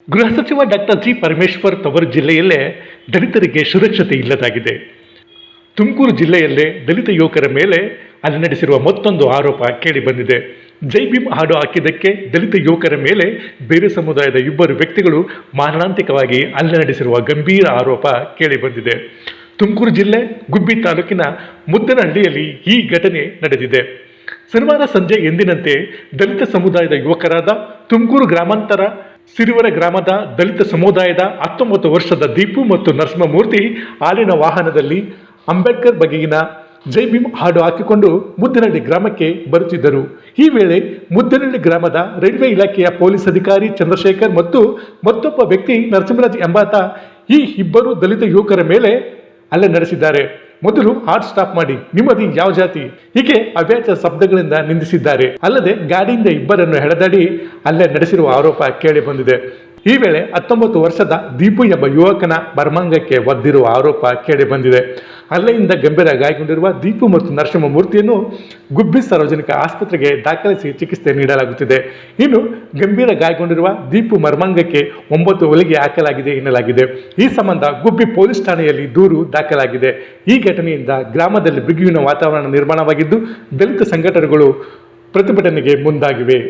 ಗೃಹ ಸಚಿವ doctor G Parameshwar ತವರು ಜಿಲ್ಲೆಯಲ್ಲೇ ದಲಿತರಿಗೆ ಸುರಕ್ಷತೆ ಇಲ್ಲದಾಗಿದೆ. ತುಮಕೂರು ಜಿಲ್ಲೆಯಲ್ಲೇ ದಲಿತ ಯುವಕರ ಮೇಲೆ ಅಲ್ಲಿ ನಡೆಸಿರುವ ಮತ್ತೊಂದು ಆರೋಪ ಕೇಳಿ ಬಂದಿದೆ. ಜೈ ಭೀಮ್ ಹಾಡು ಹಾಕಿದ್ದಕ್ಕೆ ದಲಿತ ಯುವಕರ ಮೇಲೆ ಬೇರೆ ಸಮುದಾಯದ ಇಬ್ಬರು ವ್ಯಕ್ತಿಗಳು ಮಾರಣಾಂತಿಕವಾಗಿ ಹಲ್ಲೆ ನಡೆಸಿರುವ ಗಂಭೀರ ಆರೋಪ ಕೇಳಿ ಬಂದಿದೆ. ತುಮಕೂರು ಜಿಲ್ಲೆ ಗುಬ್ಬಿ ತಾಲೂಕಿನ ಮುದ್ದನಹಳ್ಳಿಯಲ್ಲಿ ಈ ಘಟನೆ ನಡೆದಿದೆ. ಶನಿವಾರ ಸಂಜೆ ಎಂದಿನಂತೆ ದಲಿತ ಸಮುದಾಯದ ಯುವಕರಾದ ತುಮಕೂರು ಗ್ರಾಮಾಂತರ ಸಿರಿವರ ಗ್ರಾಮದ ದಲಿತ ಸಮುದಾಯದ 19 ವರ್ಷದ ದೀಪು ಮತ್ತು ನರಸಿಂಹಮೂರ್ತಿ ಹಾಲಿನ ವಾಹನದಲ್ಲಿ ಅಂಬೇಡ್ಕರ್ ಬಗೆಗಿನ ಜೈ ಭೀಮ್ ಹಾಡು ಹಾಕಿಕೊಂಡು ಮುದ್ದನಹಳ್ಳಿ ಗ್ರಾಮಕ್ಕೆ ಬರುತ್ತಿದ್ದರು. ಈ ವೇಳೆ ಮುದ್ದನಹಳ್ಳಿ ಗ್ರಾಮದ ರೈಲ್ವೆ ಇಲಾಖೆಯ ಪೊಲೀಸ್ ಅಧಿಕಾರಿ ಚಂದ್ರಶೇಖರ್ ಮತ್ತು ಮತ್ತೊಬ್ಬ ವ್ಯಕ್ತಿ ನರಸಿಂಹರಾಜ್ ಎಂಬಾತ ಈ ಇಬ್ಬರು ದಲಿತ ಯುವಕರ ಮೇಲೆ ಹಲ್ಲೆ ನಡೆಸಿದ್ದಾರೆ. ಮೊದಲು ಹಾರ್ಟ್ ಸ್ಟಾಪ್ ಮಾಡಿ, ನಿಮ್ಮದು ಯಾವ ಜಾತಿ, ಹೀಗೆ ಅವ್ಯಾಚ ಶಬ್ದಗಳಿಂದ ನಿಂದಿಸಿದ್ದಾರೆ. ಅಲ್ಲದೆ ಗಾಡಿಯಿಂದ ಇಬ್ಬರನ್ನು ಎಳೆದಾಡಿ ಹಲ್ಲೆ ನಡೆಸಿರುವ ಆರೋಪ ಕೇಳಿ ಬಂದಿದೆ. ಈ ವೇಳೆ 19 ವರ್ಷದ ದೀಪು ಎಂಬ ಯುವಕನ ಮರ್ಮಾಂಗಕ್ಕೆ ಒದ್ದಿರುವ ಆರೋಪ ಕೇಳಿ ಬಂದಿದೆ. ಹಲ್ಲೆಯಿಂದ ಗಂಭೀರ ಗಾಯಗೊಂಡಿರುವ ದೀಪು ಮತ್ತು ನರಸಿಂಹಮೂರ್ತಿಯನ್ನು ಗುಬ್ಬಿ ಸಾರ್ವಜನಿಕ ಆಸ್ಪತ್ರೆಗೆ ದಾಖಲಿಸಿ ಚಿಕಿತ್ಸೆ ನೀಡಲಾಗುತ್ತಿದೆ. ಇನ್ನು ಗಂಭೀರ ಗಾಯಗೊಂಡಿರುವ ದೀಪು ಮರ್ಮಾಂಗಕ್ಕೆ 9 ಹೊಲಿಗೆ ಹಾಕಲಾಗಿದೆ ಎನ್ನಲಾಗಿದೆ. ಈ ಸಂಬಂಧ ಗುಬ್ಬಿ ಪೊಲೀಸ್ ಠಾಣೆಯಲ್ಲಿ ದೂರು ದಾಖಲಾಗಿದೆ. ಈ ಘಟನೆಯಿಂದ ಗ್ರಾಮದಲ್ಲಿ ಬಿಗುವಿನ ವಾತಾವರಣ ನಿರ್ಮಾಣವಾಗಿದ್ದು, ದಲಿತ ಸಂಘಟನೆಗಳು ಪ್ರತಿಭಟನೆಗೆ ಮುಂದಾಗಿವೆ.